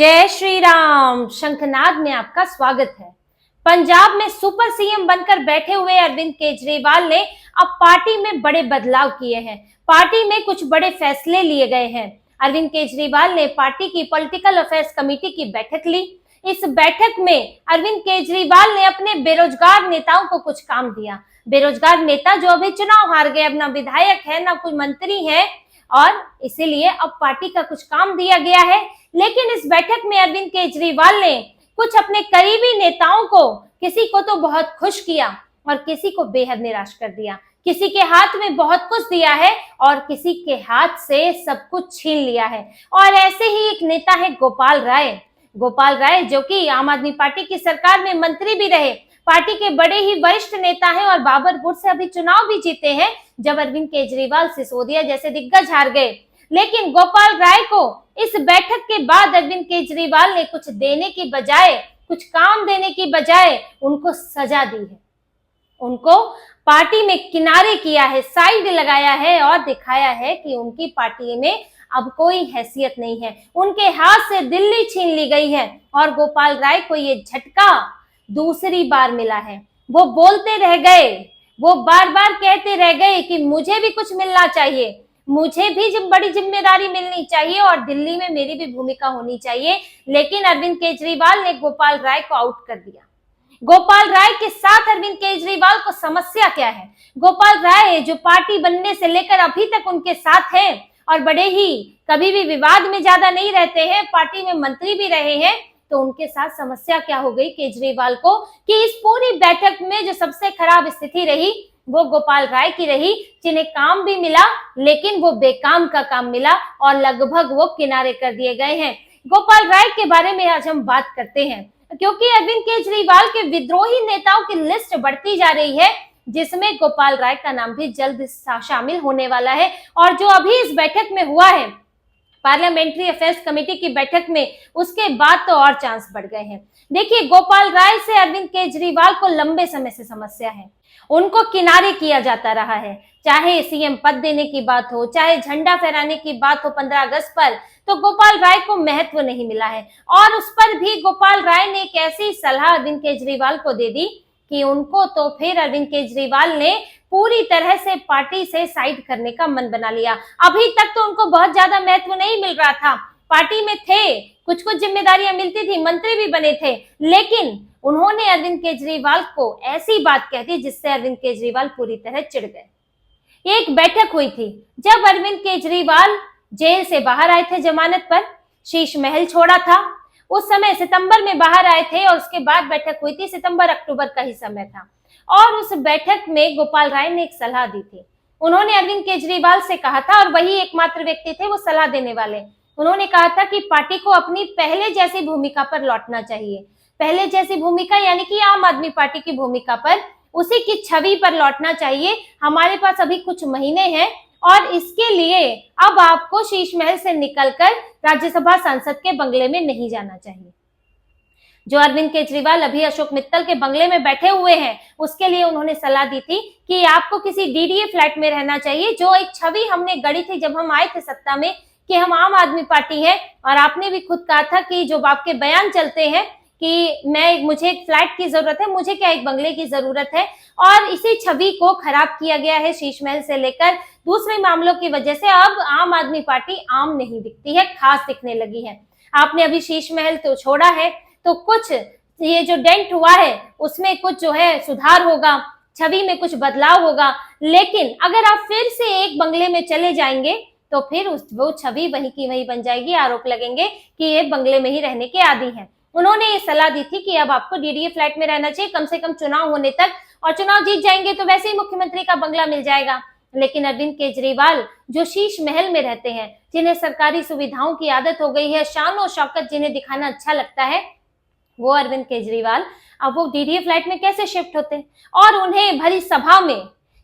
जय श्री राम। शंखनाद में आपका स्वागत है। पंजाब में सुपर सीएम बनकर बैठे हुए अरविंद केजरीवाल ने अब पार्टी में बड़े बदलाव किए हैं। पार्टी में कुछ बड़े फैसले लिए गए हैं। अरविंद केजरीवाल ने पार्टी की पॉलिटिकल अफेयर्स कमेटी की बैठक ली। इस बैठक में अरविंद केजरीवाल ने अपने बेरोजगार नेताओं को कुछ काम दिया। बेरोजगार नेता जो अभी चुनाव हार गए, अब ना विधायक है ना कोई मंत्री है, और इसीलिए अब पार्टी का कुछ काम दिया गया है। लेकिन इस बैठक में अरविंद केजरीवाल ने कुछ अपने करीबी नेताओं को, किसी को तो बहुत खुश किया और किसी को बेहद निराश कर दिया। किसी के हाथ में बहुत कुछ दिया है और किसी के हाथ से सब कुछ छीन लिया है। और ऐसे ही एक नेता है गोपाल राय, जो कि आम आदमी पार्टी की सरकार में मंत्री भी रहे, पार्टी के बड़े ही वरिष्ठ नेता हैं और बाबरपुर से अभी चुनाव भी जीते हैं जब अरविंद केजरीवाल सिसोदिया जैसे दिग्गज हार गए। लेकिन गोपाल राय को इस बैठक के बाद अरविंद केजरीवाल ने कुछ देने की बजाय, कुछ काम देने की बजाय उनको सजा दी है। उनको पार्टी में किनारे किया है, साइड लगाया है और दिखाया है कि उनकी पार्टी में अब कोई हैसियत नहीं है। उनके हाथ से दिल्ली छीन ली गई है और गोपाल राय को ये झटका दूसरी बार मिला है। वो बोलते रह गए, वो बार बार कहते रह गए कि मुझे भी कुछ मिलना चाहिए, मुझे भी बड़ी जिम्मेदारी मिलनी चाहिए और दिल्ली में मेरी भी भूमिका होनी चाहिए। लेकिन अरविंद केजरीवाल ने गोपाल राय को आउट कर दिया। गोपाल राय के साथ अरविंद केजरीवाल को समस्या क्या है? गोपाल राय जो पार्टी बनने से लेकर अभी तक उनके साथ है और बड़े ही कभी भी विवाद में ज्यादा नहीं रहते हैं, पार्टी में मंत्री भी रहे हैं, तो उनके साथ समस्या क्या हो गई केजरीवाल को कि इस पूरी बैठक में जो सबसे खराब स्थिति रही वो गोपाल राय की रही, जिन्हें काम भी मिला लेकिन वो बेकाम का काम मिला और लगभग वो किनारे कर दिए गए हैं। गोपाल राय के बारे में आज हम बात करते हैं क्योंकि अरविंद केजरीवाल के विद्रोही नेताओं की लिस्ट बढ़ती जा रही है, जिसमें गोपाल राय का नाम भी जल्द शामिल होने वाला है। और जो अभी इस बैठक में हुआ है, पार्लियामेंट्री अफेयर्स कमेटी की बैठक में, उसके बाद तो और चांस बढ़ गए हैं। देखिए, गोपाल राय से अरविंद केजरीवाल को लंबे समय से समस्या है। उनको किनारे किया जाता रहा है, चाहे सीएम पद देने की बात हो, चाहे झंडा फहराने की बात हो 15 अगस्त पर, तो गोपाल राय को महत्व नहीं मिला है। और उस पर भी गोपाल राय ने एक ऐसी सलाह अरविंद केजरीवाल को दे दी कि उनको तो फिर अरविंद केजरीवाल ने पूरी तरह से पार्टी से साइड करने का मन बना लिया। अभी तक तो उनको बहुत ज्यादा महत्व नहीं मिल रहा था, पार्टी में थे, कुछ कुछ जिम्मेदारियां मिलती थी, मंत्री भी बने थे, लेकिन उन्होंने अरविंद केजरीवाल को ऐसी बात कह दी जिससे अरविंद केजरीवाल पूरी तरह चिढ़ गए। एक बैठक हुई थी जब अरविंद केजरीवाल जेल से बाहर आए थे जमानत पर, शीश महल छोड़ा था, उस समय सितंबर में बाहर आए थे और उसके बाद बैठक हुई थी, सितंबर अक्टूबर का ही समय था। और उस बैठक में गोपाल राय ने एक सलाह दी थी। उन्होंने अरविंद केजरीवाल से कहा था, और वही एकमात्र व्यक्ति थे वो सलाह देने वाले, उन्होंने कहा था कि पार्टी को अपनी पहले जैसी भूमिका पर लौटना चाहिए। पहले जैसी भूमिका यानी कि आम आदमी पार्टी की भूमिका पर, उसी की छवि पर लौटना चाहिए। हमारे पास अभी कुछ महीने हैं और इसके लिए अब आपको शीश महल से निकलकर राज्यसभा सांसद के बंगले में नहीं जाना चाहिए। जो अरविंद केजरीवाल अभी अशोक मित्तल के बंगले में बैठे हुए हैं, उसके लिए उन्होंने सलाह दी थी कि आपको किसी डीडीए फ्लैट में रहना चाहिए। जो एक छवि हमने गढ़ी थी जब हम आए थे सत्ता में कि हम आम आदमी पार्टी है, और आपने भी खुद कहा था कि जो आपके बयान चलते हैं कि मुझे एक फ्लैट की जरूरत है, मुझे क्या एक बंगले की जरूरत है, और इसी छवि को खराब किया गया है शीश महल से लेकर दूसरे मामलों की वजह से। अब आम आदमी पार्टी आम नहीं दिखती है, खास दिखने लगी है। आपने अभी शीश महल तो छोड़ा है, तो कुछ ये जो डेंट हुआ है उसमें कुछ जो है सुधार होगा, छवि में कुछ बदलाव होगा। लेकिन अगर आप फिर से एक बंगले में चले जाएंगे तो फिर वो छवि वही की वही बन जाएगी, आरोप लगेंगे कि ये बंगले में ही रहने के आदी हैं। उन्होंने ये सलाह दी थी कि अब आपको डीडीए फ्लैट में रहना चाहिए कम से कम चुनाव होने तक, और चुनाव जीत जाएंगे तो वैसे ही मुख्यमंत्री का बंगला मिल जाएगा। लेकिन अरविंद केजरीवाल जो शीश महल में रहते हैं, जिन्हें सरकारी सुविधाओं की आदत हो गई है, शान और शौकत जिन्हें दिखाना अच्छा लगता है, वो अरविंद केजरीवाल अब वो डीडीए फ्लैट में कैसे शिफ्ट होते? और उन्हें भरी सभा में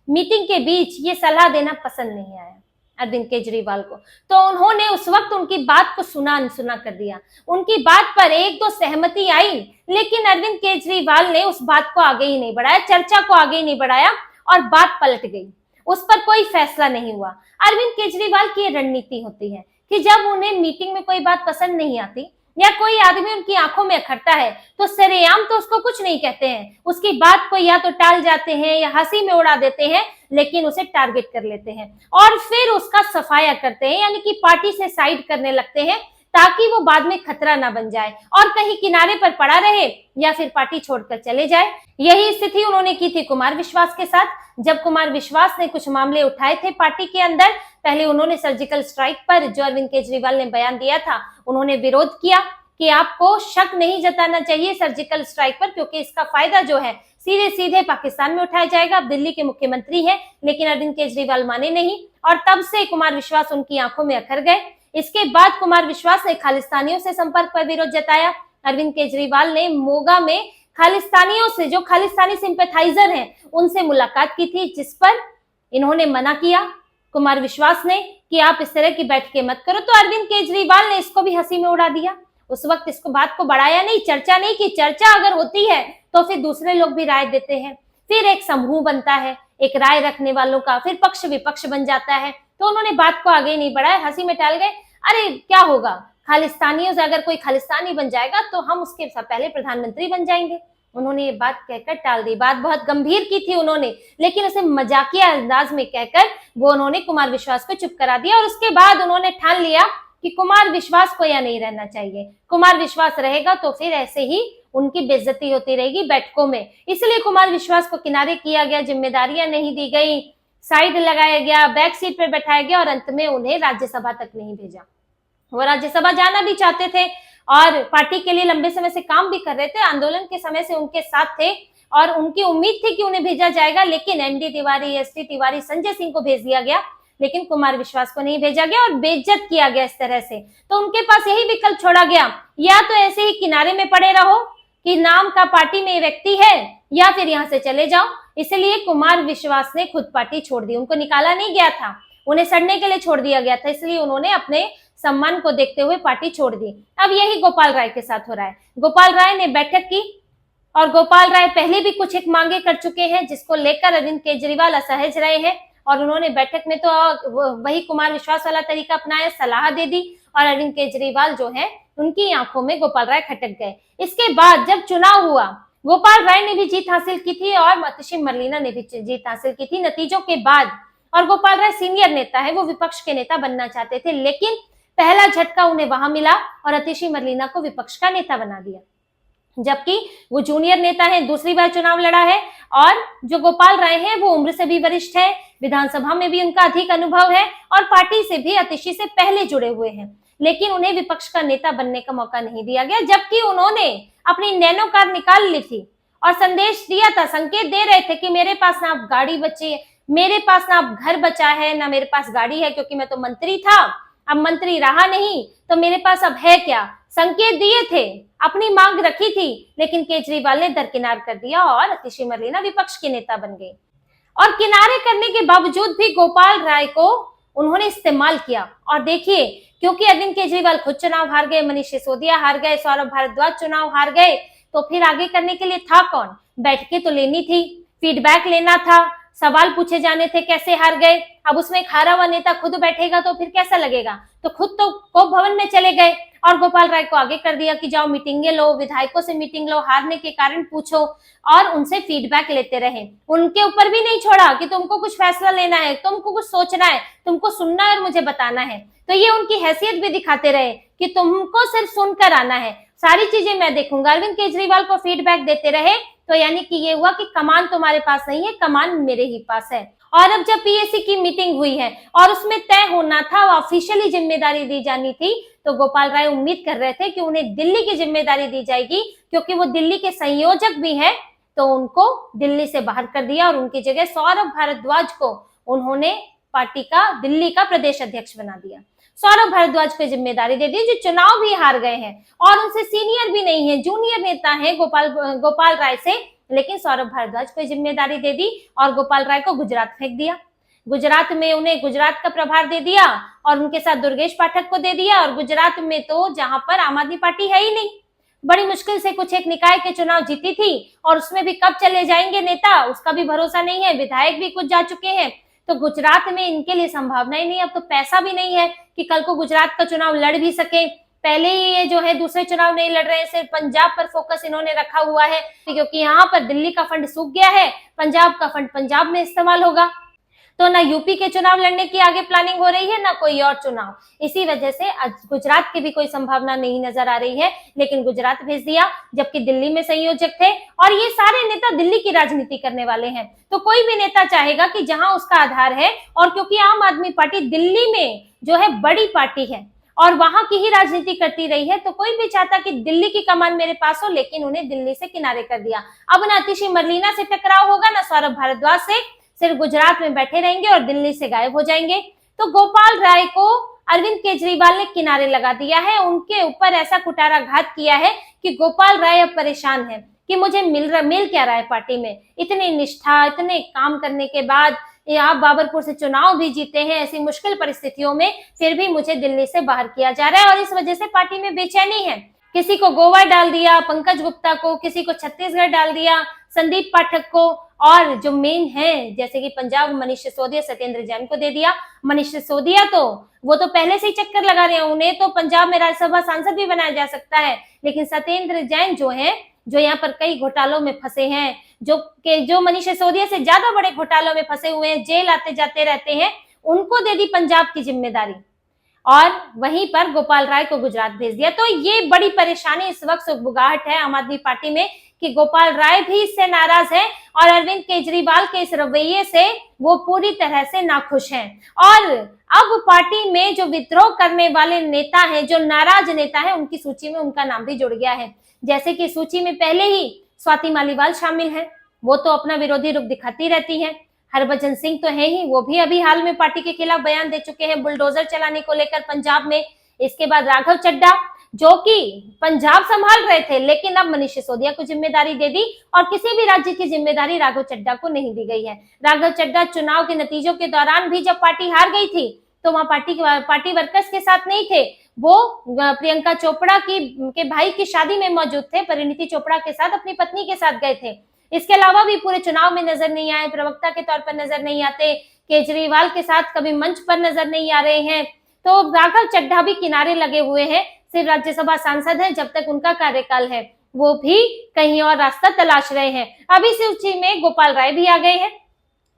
मीटिंग के बीच ये सलाह देना पसंद नहीं आया अरविंद केजरीवाल को, तो उन्होंने उस वक्त उनकी बात को सुना अनसुना कर दिया। उनकी बात पर एक दो सहमति आई, लेकिन अरविंद केजरीवाल ने उस बात को आगे ही नहीं बढ़ाया, चर्चा को आगे ही नहीं बढ़ाया और बात पलट गई। उस पर कोई फैसला नहीं हुआ। अरविंद केजरीवाल की ये रणनीति होती है कि जब उन्हें मीटिंग में कोई बात पसंद नहीं आती या कोई आदमी उनकी आंखों में अखरता है तो सरेआम तो उसको कुछ नहीं कहते हैं, उसकी बात को या तो टाल जाते हैं या हंसी में उड़ा देते हैं, लेकिन उसे टारगेट कर लेते हैं और फिर उसका सफाया करते हैं, यानी कि पार्टी से साइड करने लगते हैं ताकि वो बाद में खतरा ना बन जाए और कहीं किनारे पर पड़ा रहे या फिर पार्टी छोड़कर चले जाए। यही स्थिति उन्होंने की थी कुमार विश्वास के साथ। जब कुमार विश्वास ने कुछ मामले उठाए थे पार्टी के अंदर, पहले उन्होंने सर्जिकल स्ट्राइक पर जो अरविंद केजरीवाल ने बयान दिया था, उन्होंने विरोध किया कि आपको शक नहीं जताना चाहिए सर्जिकल स्ट्राइक पर, क्योंकि इसका फायदा जो है सीधे सीधे पाकिस्तान में उठाया जाएगा। आप दिल्ली के मुख्यमंत्री हैं, लेकिन अरविंद केजरीवाल माने नहीं और तब से कुमार विश्वास उनकी आंखों में अखर गए। इसके बाद कुमार विश्वास ने खालिस्तानियों से संपर्क पर विरोध जताया। अरविंद केजरीवाल ने मोगा में खालिस्तानियों से, जो खालिस्तानी सिंपैथाइजर हैं, उनसे मुलाकात की थी, जिस पर इन्होंने मना किया कुमार विश्वास ने कि आप इस तरह की बैठकें मत करो। तो अरविंद केजरीवाल ने इसको भी हंसी में उड़ा दिया। उस वक्त इसको बात को बढ़ाया नहीं, चर्चा नहीं की। चर्चा अगर होती है तो फिर दूसरे लोग भी राय देते हैं, फिर एक समूह बनता है एक राय रखने वालों का, फिर पक्ष विपक्ष बन जाता है। तो उन्होंने बात को आगे नहीं बढ़ाया, हंसी में टाल गए। अरे क्या होगा, खालिस्तानियों से अगर कोई खालिस्तानी बन जाएगा तो हम उसके पहले प्रधानमंत्री बन जाएंगे। उन्होंने ये बात कहकर टाल दी। बात बहुत गंभीर की थी उन्होंने, लेकिन उसे मजाकिया अंदाज में कहकर वो उन्होंने कुमार विश्वास को चुप करा दिया और उसके बाद उन्होंने ठान लिया कि कुमार विश्वास को यहाँ नहीं रहना चाहिए। कुमार विश्वास रहेगा तो फिर ऐसे ही उनकी बेइज्जती होती रहेगी बैठकों में। इसलिए कुमार विश्वास को किनारे किया गया, जिम्मेदारियां नहीं दी गई, साइड लगाया गया, बैक सीट पर बैठाया गया और अंत में उन्हें राज्यसभा तक नहीं भेजा। वो राज्यसभा जाना भी चाहते थे और पार्टी के लिए लंबे समय से काम भी कर रहे थे, आंदोलन के समय से उनके साथ थे और उनकी उम्मीद थी कि उन्हें भेजा जाएगा, लेकिन एनडी तिवारी, एसटी तिवारी, संजय सिंह को भेज दिया गया, लेकिन कुमार विश्वास को नहीं भेजा गया और बेइज्जत किया गया इस तरह से। तो उनके पास यही विकल्प छोड़ा गया, या तो ऐसे ही किनारे में पड़े रहो कि नाम का पार्टी में व्यक्ति है, या फिर यहाँ से चले जाओ। इसलिए कुमार विश्वास ने खुद पार्टी छोड़ दी। उनको निकाला नहीं गया था, उन्हें सड़ने के लिए छोड़ दिया गया था, इसलिए उन्होंने अपने सम्मान को देखते हुए पार्टी छोड़ दी। अब यही गोपाल राय के साथ हो रहा है। गोपाल राय ने बैठक की और गोपाल राय पहले भी कुछ एक मांगे कर चुके हैं जिसको लेकर अरविंद केजरीवाल असहज रहे हैं और उन्होंने बैठक में तो वही कुमार विश्वास वाला तरीका अपनाया, सलाह दे दी और अरविंद केजरीवाल जो है उनकी आंखों में गोपाल राय खटक गए। इसके बाद जब चुनाव हुआ, गोपाल राय ने भी जीत हासिल की थी और आतिशी मरलेना ने भी जीत हासिल की थी नतीजों के बाद। और गोपाल राय सीनियर नेता है, वो विपक्ष के नेता बनना चाहते थे, लेकिन पहला झटका उन्हें वहां मिला और आतिशी मरलेना को विपक्ष का नेता बना दिया, जबकि वो जूनियर नेता है, दूसरी बार चुनाव लड़ा है। और जो गोपाल राय हैं वो उम्र से भी वरिष्ठ है, विधानसभा में भी उनका अधिक अनुभव है और पार्टी से भी आतिशी से पहले जुड़े हुए हैं, लेकिन उन्हें विपक्ष का नेता बनने का मौका नहीं दिया गया, जबकि उन्होंने अपनी नैनो कार निकाल ली थी और संदेश दिया था, संकेत दे रहे थे कि मेरे पास ना अब गाड़ी बची है, मेरे पास ना अब घर बचा है, ना मेरे पास गाड़ी है, क्योंकि मैं तो मंत्री था, अब मंत्री रहा नहीं तो मेरे पास अब है क्या। संकेत दिए थे, अपनी मांग रखी थी, लेकिन केजरीवाल ने दरकिनार कर दिया और आतिशी मरलेना विपक्ष के नेता बन गए। और किनारे करने के बावजूद भी गोपाल राय को उन्होंने इस्तेमाल किया। और देखिए, क्योंकि अरविंद केजरीवाल खुद चुनाव हार गए, मनीष सिसोदिया हार गए, सौरभ भारद्वाज चुनाव हार गए, तो फिर आगे करने के लिए था कौन? बैठकें तो लेनी थी, फीडबैक लेना था, सवाल पूछे जाने थे कैसे हार गए। अब उसमें एक हारा हुआ नेता खुद बैठेगा तो फिर कैसा लगेगा, तो खुद तो कोप भवन में चले गए और गोपाल राय को आगे कर दिया कि जाओ मीटिंगें लो, विधायकों से मीटिंग लो, हारने के कारण पूछो और उनसे फीडबैक लेते रहे। उनके ऊपर भी नहीं छोड़ा कि तुमको कुछ फैसला लेना है, तुमको कुछ सोचना है, तुमको सुनना है और मुझे बताना है। तो ये उनकी हैसियत भी दिखाते रहे कि तुमको सिर्फ सुनकर आना है, सारी चीजें मैं देखूंगा। अरविंद केजरीवाल को फीडबैक देते रहे, तो यानी कि ये हुआ कि कमान तुम्हारे पास नहीं है, कमान मेरे ही पास है। और अब जब पीएसी की मीटिंग हुई है और उसमें तय होना था, ऑफिशियली जिम्मेदारी दी जानी थी, तो गोपाल राय उम्मीद कर रहे थे कि उन्हें दिल्ली की जिम्मेदारी दी जाएगी, क्योंकि वो दिल्ली के संयोजक भी है, तो उनको दिल्ली से बाहर कर दिया और उनकी जगह सौरभ भारद्वाज को उन्होंने पार्टी का दिल्ली का प्रदेश अध्यक्ष बना दिया। सौरभ भारद्वाज को जिम्मेदारी दे दी, जो चुनाव भी हार गए हैं और उनसे सीनियर भी नहीं है, जूनियर नेता है गोपाल राय से, लेकिन सौरभ भारद्वाज को जिम्मेदारी दे दी और गोपाल राय को गुजरात फेंक दिया। गुजरात में उन्हें गुजरात का प्रभार दे दिया और उनके साथ दुर्गेश पाठक को दे दिया। और गुजरात में तो जहां पर आम आदमी पार्टी है ही नहीं, बड़ी मुश्किल से कुछ एक निकाय के चुनाव जीती थी और उसमें भी कब चले जाएंगे नेता उसका भी भरोसा नहीं है, विधायक भी कुछ जा चुके हैं, तो गुजरात में इनके लिए संभावना ही नहीं। अब तो पैसा भी नहीं है कि कल को गुजरात का चुनाव लड़ भी सके, पहले ही ये जो है दूसरे चुनाव नहीं लड़ रहे हैं, सिर्फ पंजाब पर फोकस इन्होंने रखा हुआ है क्योंकि यहाँ पर दिल्ली का फंड सूख गया है, पंजाब का फंड पंजाब में इस्तेमाल होगा। तो ना यूपी के चुनाव लड़ने की आगे प्लानिंग हो रही है, ना कोई और चुनाव। इसी वजह से आज गुजरात की भी कोई संभावना नहीं नजर आ रही है, लेकिन गुजरात भेज दिया, जबकि दिल्ली में संयोजक थे और ये सारे नेता दिल्ली की राजनीति करने वाले हैं। तो कोई भी नेता चाहेगा कि जहां उसका आधार है, और क्योंकि आम आदमी पार्टी दिल्ली में जो है बड़ी पार्टी है और वहां की ही राजनीति करती रही है, तो कोई भी चाहता कि दिल्ली की कमान मेरे पास हो, लेकिन उन्हें दिल्ली से किनारे कर दिया। अब ना आतिशी मरलीना से टकराव होगा, ना सौरभ भारद्वाज से, सिर्फ गुजरात में बैठे रहेंगे और दिल्ली से गायब हो जाएंगे। तो गोपाल राय को अरविंद केजरीवाल ने किनारे लगा दिया है, उनके ऊपर ऐसा कुटाराघात किया है कि गोपाल राय अब परेशान है कि मुझे मिल क्या रहा है पार्टी में। इतनी निष्ठा, इतने काम करने के बाद आप बाबरपुर से चुनाव भी जीते हैं ऐसी मुश्किल परिस्थितियों में, फिर भी मुझे दिल्ली से बाहर किया जा रहा है और इस वजह से पार्टी में बेचैनी है। किसी को गोवा डाल दिया, पंकज गुप्ता को, किसी को छत्तीसगढ़ डाल दिया, संदीप पाठक को, और जो मेन है जैसे कि पंजाब मनीष सिसोदिया, सत्येंद्र जैन को दे दिया। मनीष सिसोदिया तो वो तो पहले से ही चक्कर लगा रहे हैं, उन्हें तो पंजाब में राज्यसभा सांसद भी बनाया जा सकता है, लेकिन सत्येंद्र जैन जो है, जो यहाँ पर कई घोटालों में फंसे हैं, जो मनीष सिसोदिया से ज्यादा बड़े घोटालों में फंसे हुए हैं, जेल आते जाते रहते हैं, उनको दे दी पंजाब की जिम्मेदारी और वहीं पर गोपाल राय को गुजरात भेज दिया। तो ये बड़ी परेशानी इस वक्त सुगबुगाहट है आम आदमी पार्टी में कि गोपाल राय भी इससे नाराज है और अरविंद केजरीवाल के इस रवैये से वो पूरी तरह से नाखुश हैं। और अब पार्टी में जो विद्रोह करने वाले नेता हैं, जो नाराज नेता हैं, उनकी सूची में उनका नाम भी जुड़ गया है। जैसे कि सूची में पहले ही स्वाति मालीवाल शामिल है, वो तो अपना विरोधी रुख दिखाती रहती है। हरभजन सिंह तो है ही, वो भी अभी हाल में पार्टी के खिलाफ बयान दे चुके हैं बुलडोजर चलाने को लेकर पंजाब में। इसके बाद राघव चड्ढा, जो कि पंजाब संभाल रहे थे, लेकिन अब मनीष सिसोदिया को जिम्मेदारी दे दी और किसी भी राज्य की जिम्मेदारी राघव चड्ढा को नहीं दी गई है। राघव चड्ढा चुनाव के नतीजों के दौरान भी जब पार्टी हार गई थी तो वहां पार्टी वर्कर्स के साथ नहीं थे, वो प्रियंका चोपड़ा के भाई की शादी में मौजूद थे, परिणीति चोपड़ा के साथ, अपनी पत्नी के साथ गए थे। इसके अलावा भी पूरे चुनाव में नजर नहीं आए, प्रवक्ता के तौर पर नजर नहीं आते, केजरीवाल के साथ कभी मंच पर नजर नहीं आ रहे हैं। तो राघव चड्ढा भी किनारे लगे हुए हैं, सिर्फ राज्यसभा सांसद है जब तक उनका कार्यकाल है, वो भी कहीं और रास्ता तलाश रहे हैं। अभी सूची में गोपाल राय भी आ गए हैं,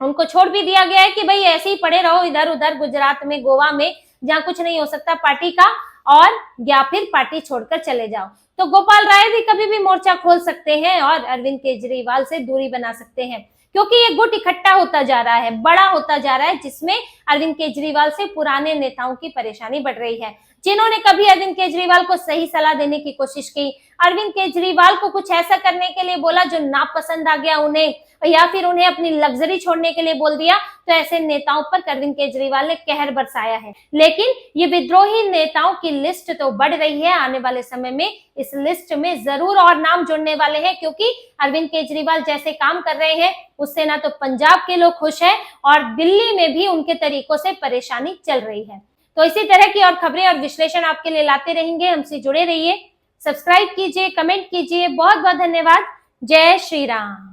उनको छोड़ भी दिया गया है कि भाई ऐसे ही पड़े रहो इधर उधर गुजरात में, गोवा में, जहां कुछ नहीं हो सकता पार्टी का, और या फिर पार्टी छोड़कर चले जाओ। तो गोपाल राय भी कभी भी मोर्चा खोल सकते हैं और अरविंद केजरीवाल से दूरी बना सकते हैं, क्योंकि ये गुट इकट्ठा होता जा रहा है, बड़ा होता जा रहा है, जिसमें अरविंद केजरीवाल से पुराने नेताओं की परेशानी बढ़ रही है। जिन्होंने कभी अरविंद केजरीवाल को सही सलाह देने की कोशिश की, अरविंद केजरीवाल को कुछ ऐसा करने के लिए बोला जो नापसंद आ गया उन्हें, या फिर उन्हें अपनी लग्जरी छोड़ने के लिए बोल दिया, तो ऐसे नेताओं पर अरविंद केजरीवाल ने कहर बरसाया है। लेकिन ये विद्रोही नेताओं की लिस्ट तो बढ़ रही है, आने वाले समय में इस लिस्ट में जरूर और नाम जुड़ने वाले हैं, क्योंकि अरविंद केजरीवाल जैसे काम कर रहे हैं उससे ना तो पंजाब के लोग खुश हैं और दिल्ली में भी उनके तरीकों से परेशानी चल रही है। तो इसी तरह की और खबरें और विश्लेषण आपके लिए लाते रहेंगे, हमसे जुड़े रहिए, सब्सक्राइब कीजिए, कमेंट कीजिए। बहुत बहुत धन्यवाद। जय श्री राम।